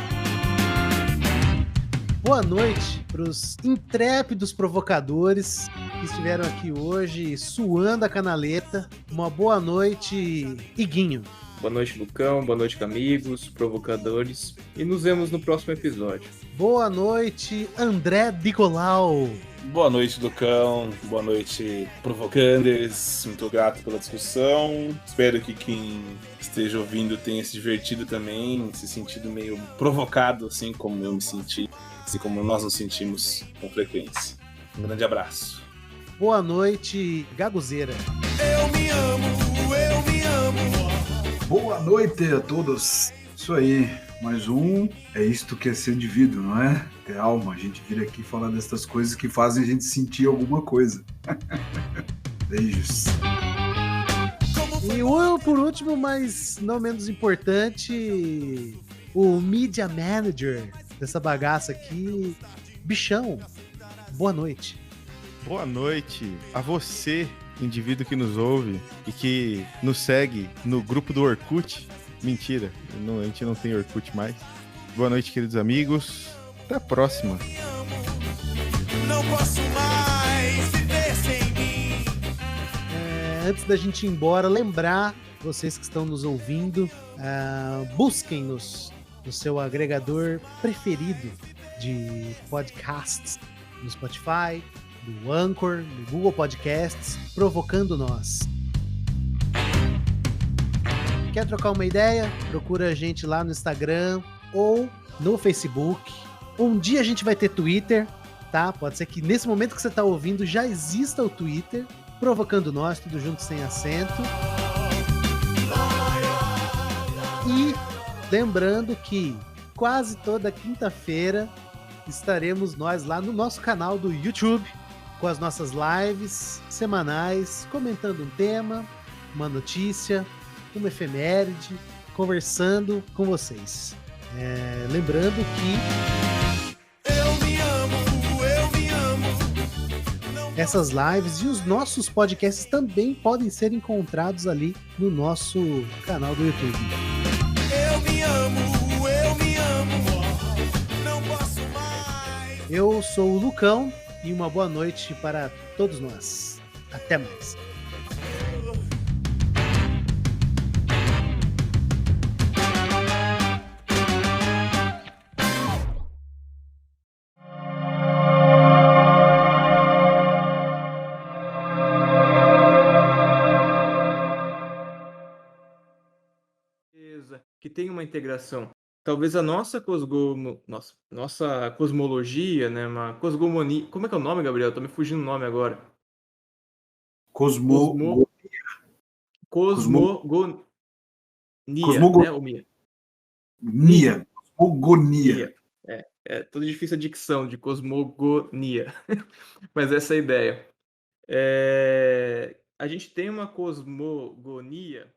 Boa noite para os intrépidos provocadores que estiveram aqui hoje suando a canaleta. Uma boa noite, Iguinho. Boa noite, Lucão. Boa noite, amigos, provocadores. E nos vemos no próximo episódio. Boa noite, André Nicolau. Boa noite, Lucão. Boa noite, provocanders. Muito grato pela discussão. Espero que quem esteja ouvindo tenha se divertido também, se sentido meio provocado, assim como eu me senti, assim como nós nos sentimos com frequência. Um grande abraço. Boa noite, Gaguzeira. Eu me amo, eu me amo. Boa noite a todos. Isso aí, mais um. É isto que é ser indivíduo, não é? Ter alma. A gente vir aqui falar dessas coisas que fazem a gente sentir alguma coisa. Beijos. E por último, mas não menos importante, o Media Manager dessa bagaça aqui, Bichão. Boa noite. Boa noite a você, indivíduo que nos ouve e que nos segue no grupo do Orkut. Mentira, a gente não tem Orkut mais. Boa noite, queridos amigos. Até a próxima. Não posso mais viver sem mim. Antes da gente ir embora, lembrar vocês que estão nos ouvindo, busquem-nos no seu agregador preferido de podcasts, no Spotify, no Anchor, no Google Podcasts, Provocando Nós. Quer trocar uma ideia? Procura a gente lá no Instagram ou no Facebook. Um dia a gente vai ter Twitter, tá? Pode ser que nesse momento que você está ouvindo já exista o Twitter, Provocando Nós, tudo junto sem acento. E lembrando que quase toda quinta-feira estaremos nós lá no nosso canal do YouTube com as nossas lives semanais, comentando um tema, uma notícia, uma efeméride, conversando com vocês. Lembrando que Eu me amo. essas lives e os nossos podcasts também podem ser encontrados ali no nosso canal do YouTube. Eu me amo. Não posso mais. Eu sou o Lucão e uma boa noite para todos nós. Até mais. Que tem uma integração. Talvez a nossa nossa cosmologia, né, uma cosmogonia. Como é que é o nome, Gabriel? Tô me fugindo o nome agora. Cosmogonia. Cosmogonia, né, Mia? Cosmogonia. É tudo difícil a dicção de cosmogonia, mas essa é a ideia. A gente tem uma cosmogonia